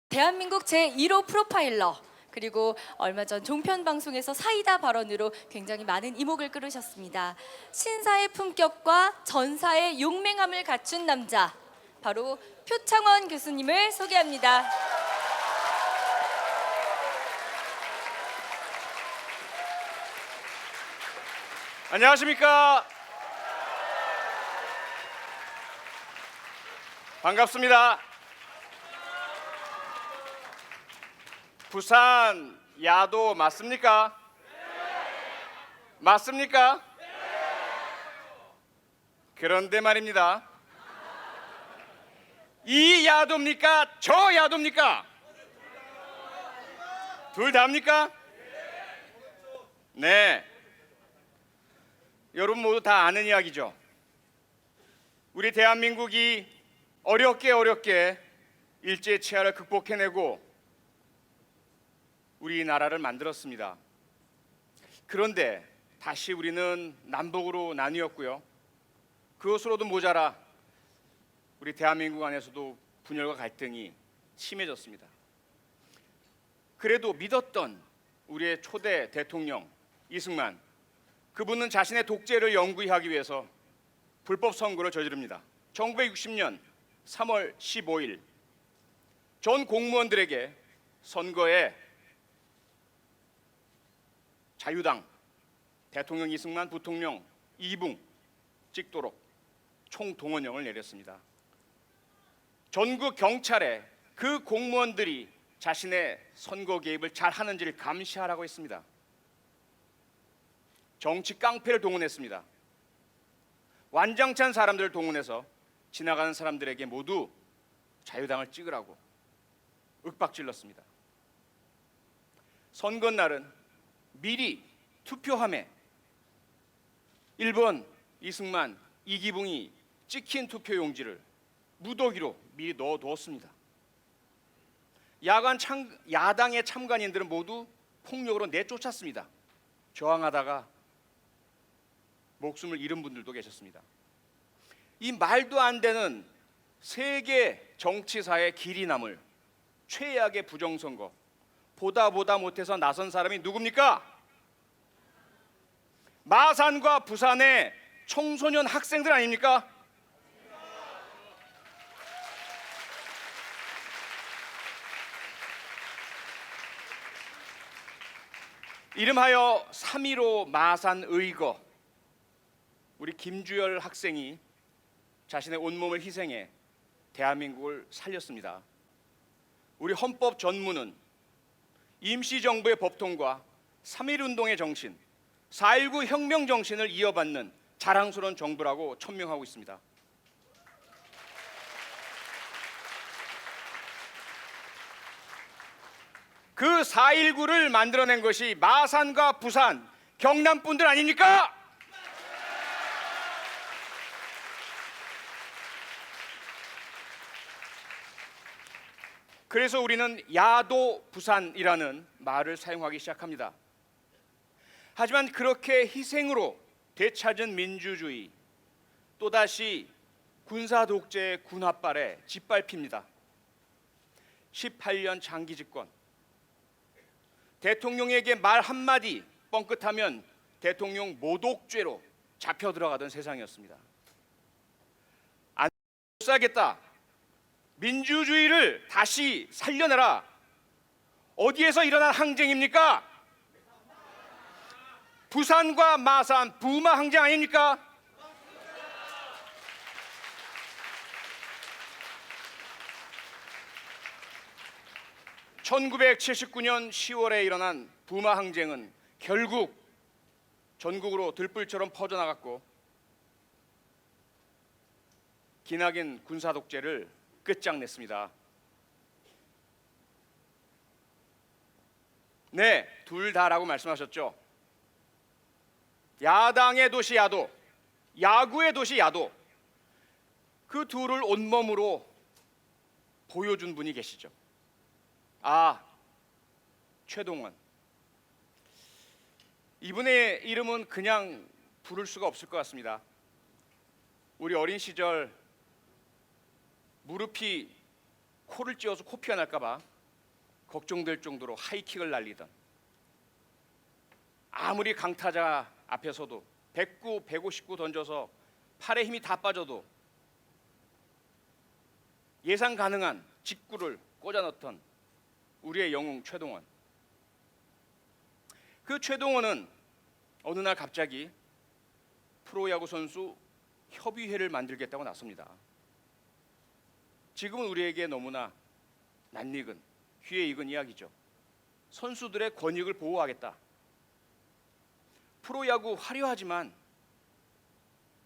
대한민국 제1호 프로파일러, 그리고 얼마 전 종편 방송에서 사이다 발언으로 굉장히 많은 이목을 끌으셨습니다. 신사의 품격과 전사의 용맹함을 갖춘 남자, 바로 표창원 교수님을 소개합니다. 안녕하십니까? 반갑습니다. 부산 야도 맞습니까? 맞습니까? 그런데 말입니다. 이 야도입니까? 저 야도입니까? 둘 다입니까? 네. 여러분 모두 다 아는 이야기죠. 우리 대한민국이 어렵게 일제치하를 극복해내고 우리나라를 만들었습니다. 그런데 다시 우리는 남북으로 나뉘었고요. 그것으로도 모자라 우리 대한민국 안에서도 분열과 갈등이 심해졌습니다. 그래도 믿었던 우리의 초대 대통령 이승만, 그분은 자신의 독재를 영구히 위해서 불법 선거를 저지릅니다. 1960년 3월 15일 전 공무원들에게 선거에 자유당 대통령 이승만, 부통령 이붕 찍도록 총동원령을 내렸습니다. 전국 경찰에 그 공무원들이 자신의 선거 개입을 잘 하는지를 감시하라고 했습니다. 정치 깡패를 동원했습니다. 완장찬 사람들을 동원해서 지나가는 사람들에게 모두 자유당을 찍으라고 윽박질렀습니다. 선거날은 미리 투표함에 1번 이승만, 이기붕이 찍힌 투표용지를 무더기로 미리 넣어두었습니다. 야당의 참관인들은 모두 폭력으로 내쫓았습니다. 저항하다가 목숨을 잃은 분들도 계셨습니다. 이 말도 안 되는 세계 정치사의 길이 남을 최악의 부정선거, 보다 못해서 나선 사람이 누굽니까? 마산과 부산의 청소년 학생들 아닙니까? 이름하여 3.15 마산 의거, 우리 김주열 학생이 자신의 온몸을 희생해 대한민국을 살렸습니다. 우리 헌법 전문은 임시정부의 법통과 3.1운동의 정신, 4.19 혁명 정신을 이어받는 자랑스러운 정부라고 천명하고 있습니다. 그 4.19를 만들어낸 것이 마산과 부산, 경남 분들 아닙니까? 그래서 우리는 야도 부산이라는 말을 사용하기 시작합니다. 하지만 그렇게 희생으로 되찾은 민주주의, 또다시 군사 독재의 군합발에 짓밟힙니다. 18년 장기 집권, 대통령에게 말 한마디 뻥끗하면 대통령 모독죄로 잡혀 들어가던 세상이었습니다. 안 살겠다, 민주주의를 다시 살려내라. 어디에서 일어난 항쟁입니까? 부산과 마산 부마 항쟁 아닙니까? (1979년 10월에) 일어난 부마 항쟁은 결국 전국으로 들불처럼 퍼져나갔고 기나긴 군사 독재를 끝장냈습니다. 네, 둘 다라고 말씀하셨죠. 야당의 도시 야도, 야구의 도시 야도, 그 둘을 온몸으로 보여준 분이 계시죠. 최동원. 이분의 이름은 그냥 부를 수가 없을 것 같습니다. 우리 어린 시절 무릎이 코를 찧어서 코피가 날까 봐 걱정될 정도로 하이킥을 날리던, 아무리 강타자 앞에서도 109, 159 던져서 팔에 힘이 다 빠져도 예상 가능한 직구를 꽂아 넣던 우리의 영웅 최동원. 그 최동원은 어느 날 갑자기 프로야구 선수 협의회를 만들겠다고 나섭니다. 지금은 우리에게 너무나 낯익은, 귀에 익은 이야기죠. 선수들의 권익을 보호하겠다. 프로야구 화려하지만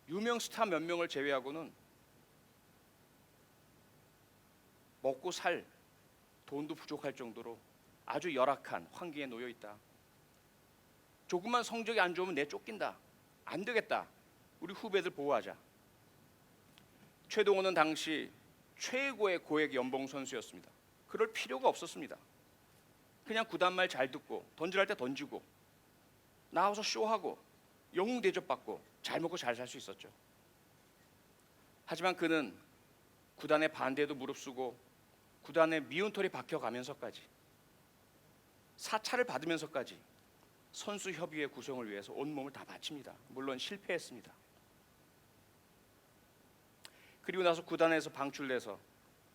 유명 스타 몇 명을 제외하고는 먹고 살 돈도 부족할 정도로 아주 열악한 환경에 놓여 있다. 조금만 성적이 안 좋으면 내 쫓긴다. 안 되겠다. 우리 후배들 보호하자. 최동원은 당시 최고의 고액 연봉 선수였습니다. 그럴 필요가 없었습니다. 그냥 구단 말 잘 듣고 던질할 때 던지고 나와서 쇼하고 영웅 대접받고 잘 먹고 잘 살 수 있었죠. 하지만 그는 구단의 반대도 무릅쓰고 구단의 미운 털이 박혀가면서까지, 사찰을 받으면서까지 선수 협의회 구성을 위해서 온몸을 다 바칩니다. 물론 실패했습니다. 그리고 나서 구단에서 방출돼서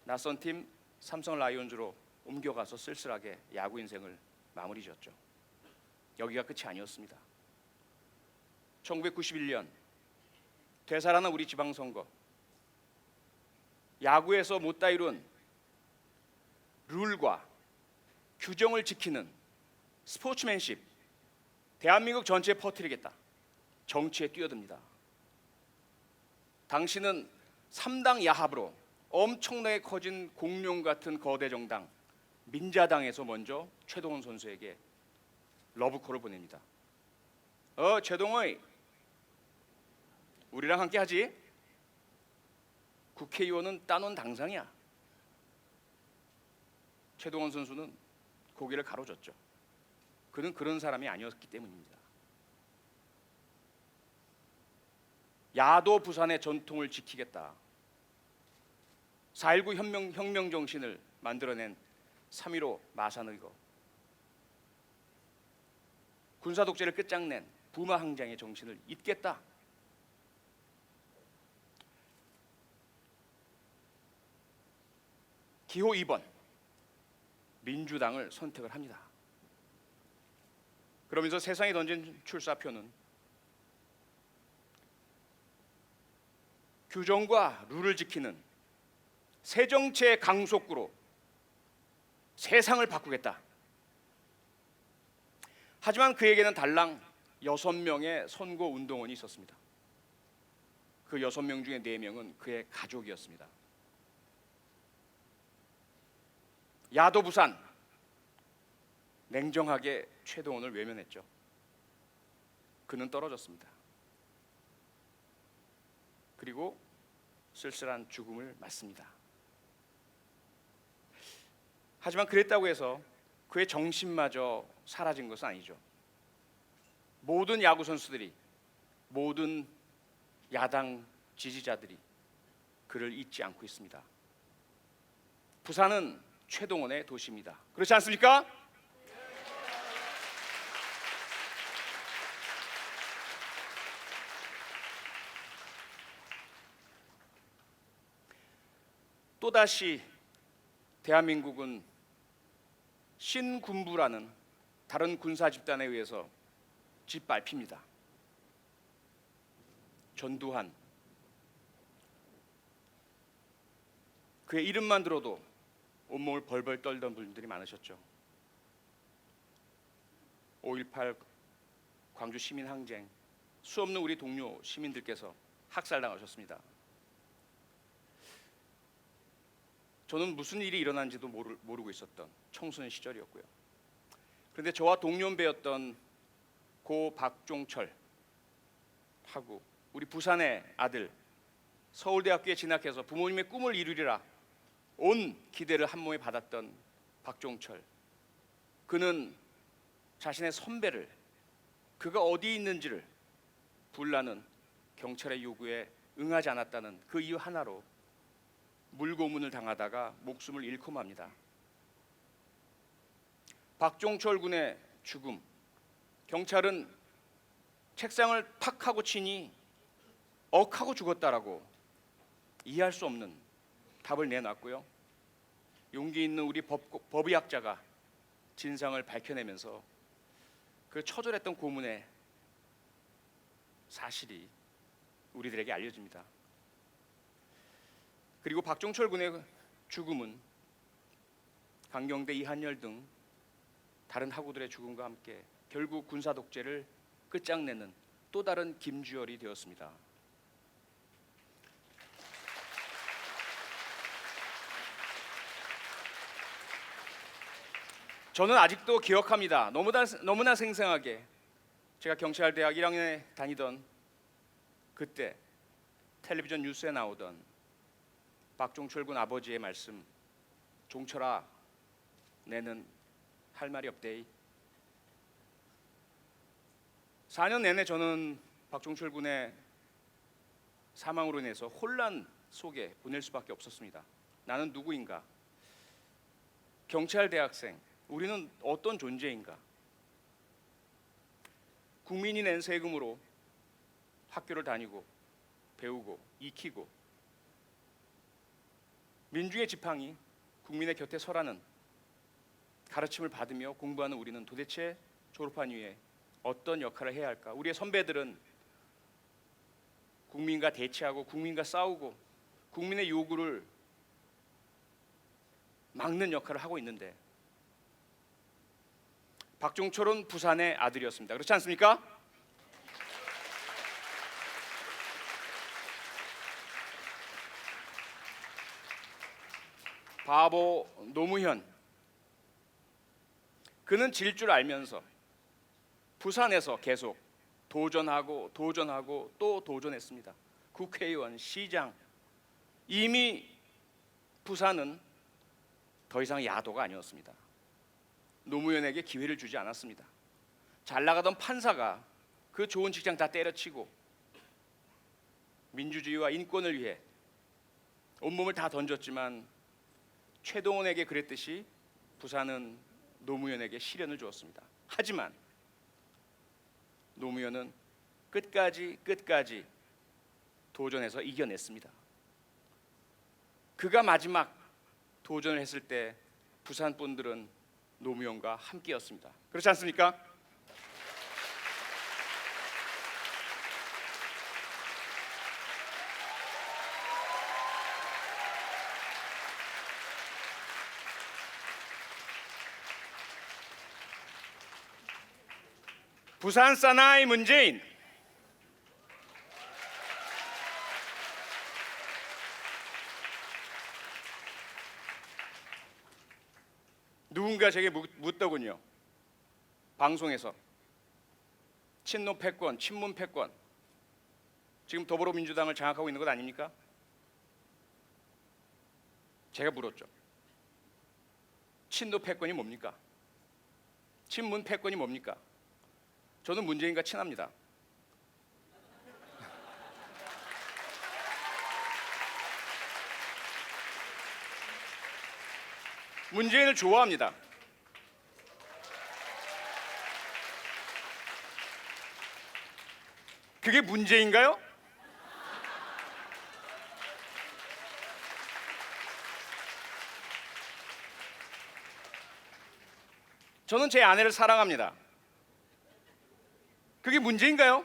낯선 팀 삼성 라이온즈로 옮겨가서 쓸쓸하게 야구 인생을 마무리 지었죠. 여기가 끝이 아니었습니다. 1991년 되살아난 우리 지방선거, 야구에서 못다 이룬 룰과 규정을 지키는 스포츠맨십, 대한민국 전체에 퍼뜨리겠다. 정치에 뛰어듭니다. 당시는 3당 야합으로 엄청나게 커진 공룡 같은 거대 정당 민자당에서 먼저 최동원 선수에게 러브콜을 보냅니다. 최동원이 우리랑 함께 하지? 국회의원은 따놓은 당상이야. 최동원 선수는 고개를 가로젓죠. 그는 그런 사람이 아니었기 때문입니다. 야도 부산의 전통을 지키겠다. 4.19 혁명 정신을 만들어낸 3.15 마산의거, 군사 독재를 끝장낸 부마 항쟁의 정신을 잇겠다. 기호 2번 민주당을 선택을 합니다. 그러면서 세상에 던진 출사표는 규정과 룰을 지키는 새 정치의 강속구로 세상을 바꾸겠다. 하지만 그에게는 달랑 6명의 선거 운동원이 있었습니다. 그 6명 중에 4명은 그의 가족이었습니다. 야도 부산 냉정하게 최동원을 외면했죠. 그는 떨어졌습니다. 그리고 쓸쓸한 죽음을 맞습니다. 하지만 그랬다고 해서 그의 정신마저 사라진 것은 아니죠. 모든 야구 선수들이, 모든 야당 지지자들이 그를 잊지 않고 있습니다. 부산은 최동원의 도시입니다. 그렇지 않습니까? 또다시 대한민국은 신군부라는 다른 군사 집단에 의해서 짓밟힙니다. 전두환, 그의 이름만 들어도 온몸을 벌벌 떨던 분들이 많으셨죠. 5.18 광주 시민항쟁, 수없는 우리 동료 시민들께서 학살당하셨습니다. 저는 무슨 일이 일어난지도 모르고 있었던 청소년 시절이었고요. 그런데 저와 동년배였던 고 박종철 하고 우리 부산의 아들, 서울대학교에 진학해서 부모님의 꿈을 이루리라 온 기대를 한 몸에 받았던 박종철, 그는 자신의 선배를, 그가 어디 있는지를 불나는 경찰의 요구에 응하지 않았다는 그 이유 하나로 물고문을 당하다가 목숨을 잃고 맙니다. 박종철 군의 죽음, 경찰은 책상을 탁 하고 치니 억하고 죽었다라고 이해할 수 없는 답을 내놨고요. 용기 있는 우리 법의학자가 진상을 밝혀내면서 그 처절했던 고문의 사실이 우리들에게 알려집니다. 그리고 박종철 군의 죽음은 강경대, 이한열 등 다른 학우들의 죽음과 함께 결국 군사 독재를 끝장내는 또 다른 김주열이 되었습니다. 저는 아직도 기억합니다. 너무나 생생하게 제가 경찰대학 1학년에 다니던 그때 텔레비전 뉴스에 나오던 박종철 군 아버지의 말씀, 종철아, 내는 할 말이 없대이. 4년 내내 저는 박종철 군의 사망으로 인해서 혼란 속에 보낼 수밖에 없었습니다. 나는 누구인가? 경찰 대학생, 우리는 어떤 존재인가? 국민이 낸 세금으로 학교를 다니고 배우고 익히고 민중의 지팡이, 국민의 곁에 서라는 가르침을 받으며 공부하는 우리는 도대체 졸업한 이후에 어떤 역할을 해야 할까? 우리의 선배들은 국민과 대치하고 국민과 싸우고 국민의 요구를 막는 역할을 하고 있는데 박종철은 부산의 아들이었습니다. 그렇지 않습니까? 바보 노무현, 그는 질 줄 알면서 부산에서 계속 도전하고 또 도전했습니다. 국회의원, 시장, 이미 부산은 더 이상 야도가 아니었습니다. 노무현에게 기회를 주지 않았습니다. 잘 나가던 판사가 그 좋은 직장 다 때려치고 민주주의와 인권을 위해 온몸을 다 던졌지만 최동원에게 그랬듯이 부산은 노무현에게 시련을 주었습니다. 하지만 노무현은 끝까지 도전해서 이겨냈습니다. 그가 마지막 도전을 했을 때 부산 분들은 노무현과 함께였습니다. 그렇지 않습니까? 부산 사나이 문재인, 누군가 제게 묻더군요. 방송에서 친노 패권, 친문 패권, 지금 더불어민주당을 장악하고 있는 것 아닙니까? 제가 물었죠. 친노 패권이 뭡니까? 친문 패권이 뭡니까? 저는 문재인과 친합니다. 문재인을 좋아합니다. 그게 문제인가요? 저는 제 아내를 사랑합니다. 그게 문제인가요?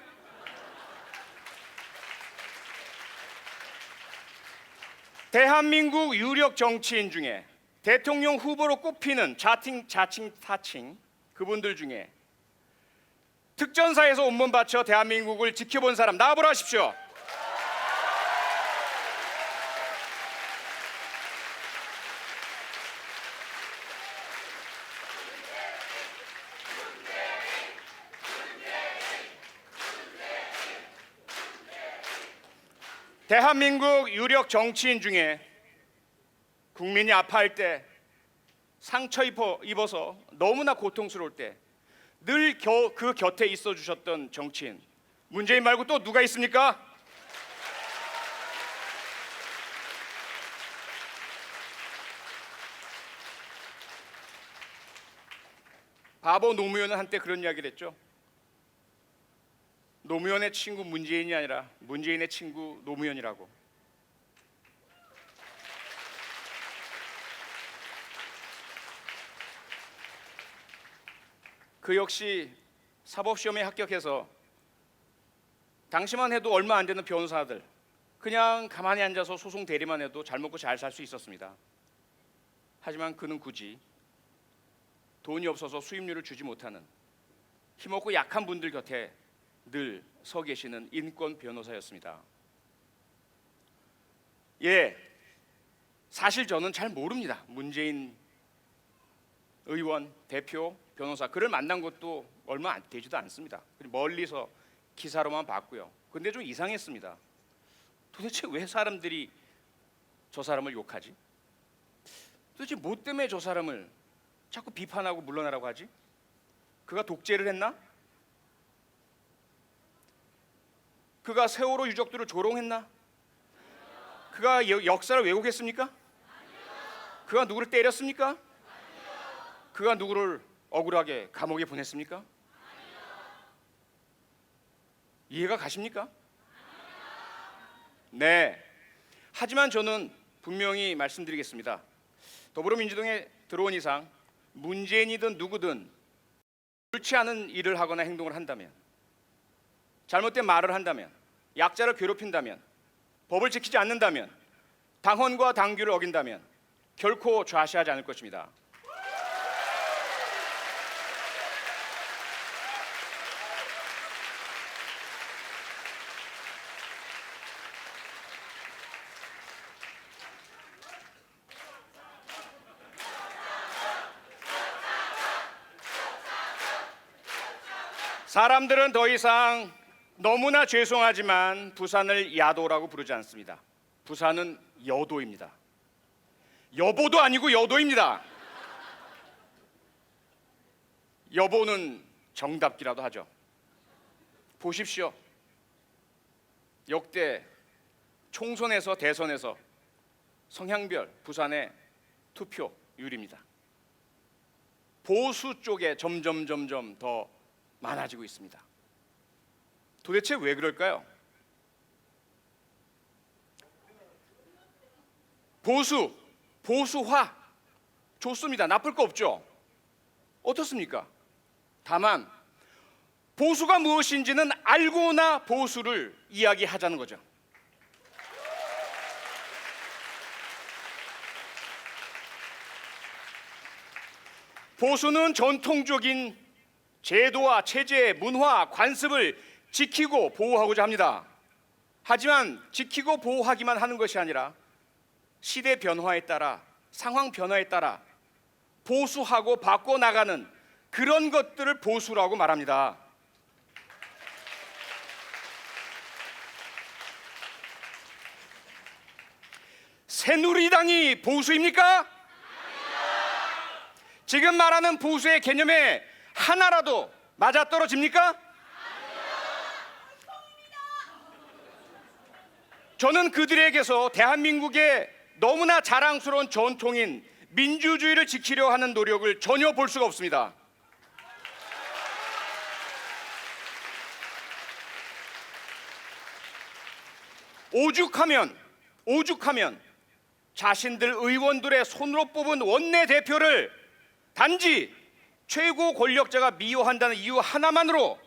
대한민국 유력 정치인 중에 대통령 후보로 꼽히는 자칭 타칭 그분들 중에 특전사에서 온몸 바쳐 대한민국을 지켜본 사람 나와보라 하십시오. 대한민국 유력 정치인 중에 국민이 아파할 때, 상처 입어서 너무나 고통스러울 때 늘 그 곁에 있어 주셨던 정치인, 문재인 말고 또 누가 있습니까? 바보 노무현은 한때 그런 이야기를 했죠. 노무현의 친구 문재인이 아니라 문재인의 친구 노무현이라고. 그 역시 사법시험에 합격해서 당시만 해도 얼마 안 되는 변호사들 그냥 가만히 앉아서 소송 대리만 해도 잘 먹고 잘 살 수 있었습니다. 하지만 그는 굳이 돈이 없어서 수임료를 주지 못하는 힘없고 약한 분들 곁에 늘 서 계시는 인권 변호사였습니다. 예, 사실 저는 잘 모릅니다. 문재인 의원, 대표, 변호사 그를 만난 것도 얼마 되지도 않습니다. 멀리서 기사로만 봤고요. 근데 좀 이상했습니다. 도대체 왜 사람들이 저 사람을 욕하지? 도대체 뭐 때문에 저 사람을 자꾸 비판하고 물러나라고 하지? 그가 독재를 했나? 그가 세월호 유족들을 조롱했나? 그가 역사를 왜곡했습니까? 그가 누구를 때렸습니까? 그가 누구를 억울하게 감옥에 보냈습니까? 이해가 가십니까? 네. 하지만 저는 분명히 말씀드리겠습니다. 더불어민주당에 들어온 이상 문재인이든 누구든 옳지 않은 일을 하거나 행동을 한다면, 잘못된 말을 한다면, 약자를 괴롭힌다면, 법을 지키지 않는다면, 당헌과 당규를 어긴다면 결코 좌시하지 않을 것입니다. 사람들은 더 이상 너무나 죄송하지만 부산을 야도라고 부르지 않습니다. 부산은 여도입니다. 여보도 아니고 여도입니다. 여보는 정답기라도 하죠. 보십시오. 역대 총선에서 대선에서 성향별 부산의 투표율입니다. 보수 쪽에 점점 더 많아지고 있습니다. 도대체 왜 그럴까요? 보수화 좋습니다. 나쁠 거 없죠. 어떻습니까? 다만 보수가 무엇인지는 알고나 보수를 이야기하자는 거죠. 보수는 전통적인 제도와 체제, 문화, 관습을 지키고 보호하고자 합니다. 하지만 지키고 보호하기만 하는 것이 아니라 시대 변화에 따라, 상황 변화에 따라 보수하고 바꿔나가는 그런 것들을 보수라고 말합니다. 새누리당이 보수입니까? 지금 말하는 보수의 개념에 하나라도 맞아떨어집니까? 저는 그들에게서 대한민국의 너무나 자랑스러운 전통인 민주주의를 지키려 하는 노력을 전혀 볼 수가 없습니다. 오죽하면 자신들 의원들의 손으로 뽑은 원내대표를 단지 최고 권력자가 미워한다는 이유 하나만으로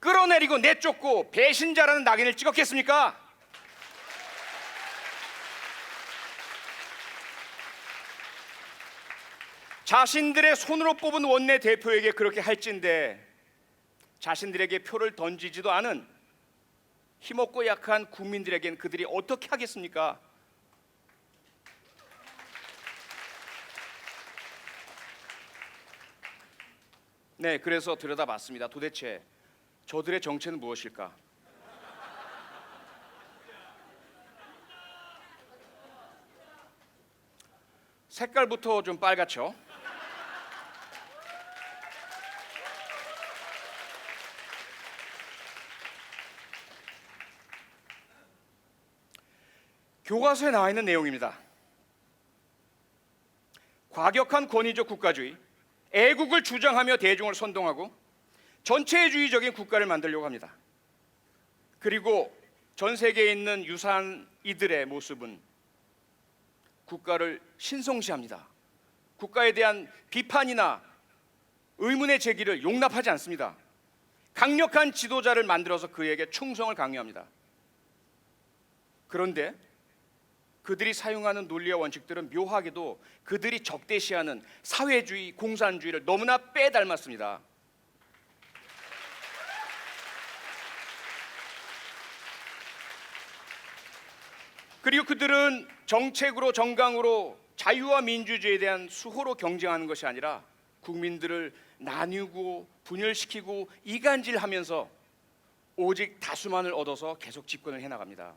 끌어내리고 내쫓고 배신자라는 낙인을 찍었겠습니까? 자신들의 손으로 뽑은 원내대표에게 그렇게 할진데 자신들에게 표를 던지지도 않은 힘없고 약한 국민들에겐 그들이 어떻게 하겠습니까? 네, 그래서 들여다봤습니다. 도대체 저들의 정체는 무엇일까? 색깔부터 좀 빨갛죠? 교과서에 나와 있는 내용입니다. 과격한 권위적 국가주의, 애국을 주장하며 대중을 선동하고 전체주의적인 국가를 만들려고 합니다. 그리고 전 세계에 있는 유사한 이들의 모습은 국가를 신성시합니다. 국가에 대한 비판이나 의문의 제기를 용납하지 않습니다. 강력한 지도자를 만들어서 그에게 충성을 강요합니다. 그런데 그들이 사용하는 논리와 원칙들은 묘하게도 그들이 적대시하는 사회주의, 공산주의를 너무나 빼닮았습니다. 그리고 그들은 정책으로, 정강으로 자유와 민주주의에 대한 수호로 경쟁하는 것이 아니라 국민들을 나누고 분열시키고 이간질하면서 오직 다수만을 얻어서 계속 집권을 해나갑니다.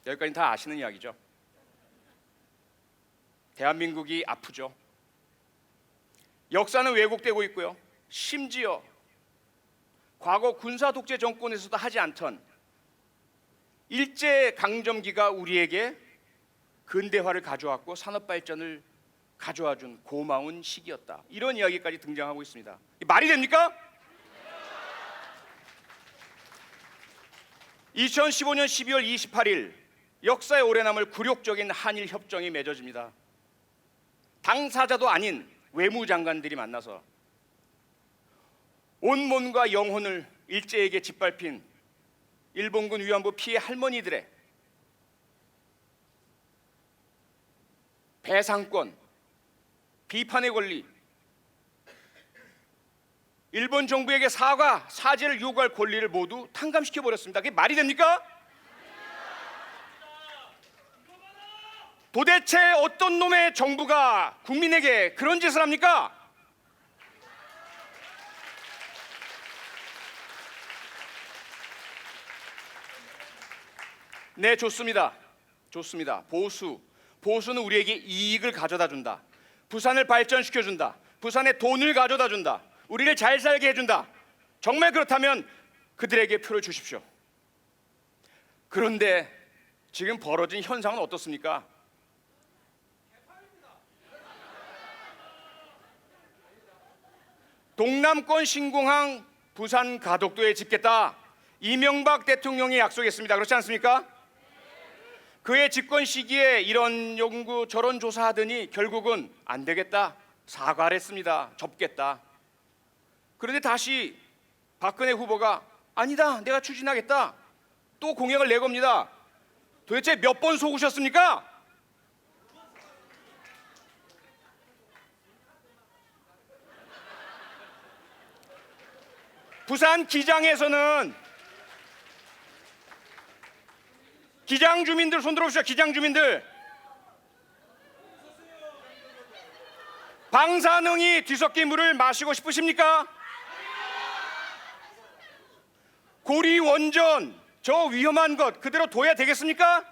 여기까지는 다 아시는 이야기죠. 대한민국이 아프죠. 역사는 왜곡되고 있고요. 심지어 과거 군사 독재 정권에서도 하지 않던 일제 강점기가 우리에게 근대화를 가져왔고 산업 발전을 가져와준 고마운 시기였다. 이런 이야기까지 등장하고 있습니다. 말이 됩니까? 2015년 12월 28일 역사에 오래 남을 굴욕적인 한일 협정이 맺어집니다. 당사자도 아닌 외무장관들이 만나서 온몸과 영혼을 일제에게 짓밟힌 일본군 위안부 피해 할머니들의 배상권, 비판의 권리, 일본 정부에게 사죄를 요구할 권리를 모두 탕감시켜 버렸습니다. 그게 말이 됩니까? 도대체 어떤 놈의 정부가 국민에게 그런 짓을 합니까? 네, 좋습니다. 보수는 우리에게 이익을 가져다 준다. 부산을 발전시켜 준다. 부산에 돈을 가져다 준다. 우리를 잘 살게 해준다. 정말 그렇다면 그들에게 표를 주십시오. 그런데 지금 벌어진 현상은 어떻습니까? 동남권 신공항 부산 가덕도에 짓겠다. 이명박 대통령이 약속했습니다. 그렇지 않습니까? 그의 집권 시기에 이런 연구 저런 조사하더니 결국은 안 되겠다. 사과를 했습니다. 접겠다. 그런데 다시 박근혜 후보가 아니다. 내가 추진하겠다. 또 공약을 내겁니다. 도대체 몇 번 속으셨습니까? 부산 기장에서는 기장 주민들 손 들어보시죠. 기장 주민들, 방사능이 뒤섞인 물을 마시고 싶으십니까? 고리 원전 저 위험한 것 그대로 둬야 되겠습니까?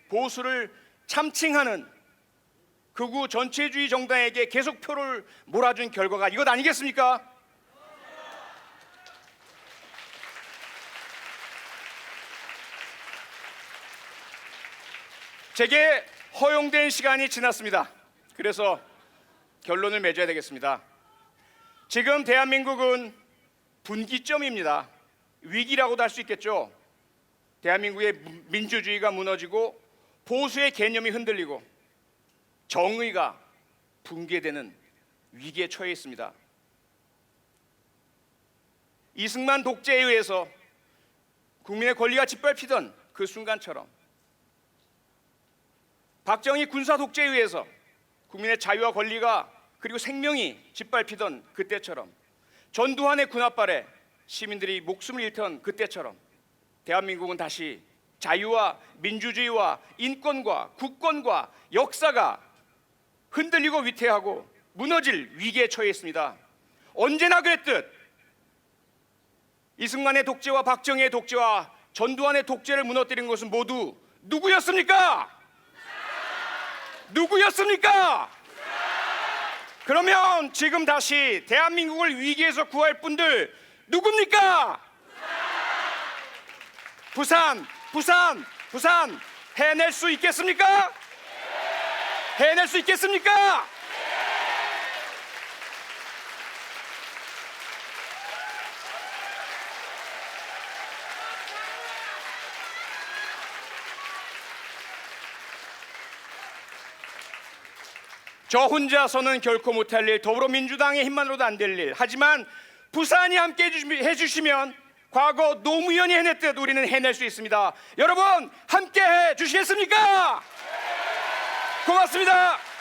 보수를 참칭하는 극우 전체주의 정당에게 계속 표를 몰아준 결과가 이것 아니겠습니까? 제게 허용된 시간이 지났습니다. 그래서 결론을 맺어야 되겠습니다. 지금 대한민국은 분기점입니다. 위기라고도 할 수 있겠죠. 대한민국의 민주주의가 무너지고 보수의 개념이 흔들리고 정의가 붕괴되는 위기에 처해 있습니다. 이승만 독재에 의해서 국민의 권리가 짓밟히던 그 순간처럼 박정희 군사 독재에 의해서 국민의 자유와 권리가 그리고 생명이 짓밟히던 그때처럼 전두환의 군합발에 시민들이 목숨을 잃던 그때처럼 대한민국은 다시 자유와 민주주의와 인권과 국권과 역사가 흔들리고 위태하고 무너질 위기에 처해 있습니다. 언제나 그랬듯 이승만의 독재와 박정희의 독재와 전두환의 독재를 무너뜨린 것은 모두 누구였습니까? 누구였습니까? 그러면 지금 다시 대한민국을 위기에서 구할 분들 누굽니까? 부산 해낼 수 있겠습니까? 해낼 수 있겠습니까? 저 혼자서는 결코 못할 일, 더불어민주당의 힘만으로도 안 될 일. 하지만 부산이 함께 해주시면 과거 노무현이 해냈듯 우리는 해낼 수 있습니다. 여러분 함께 해주시겠습니까? 고맙습니다.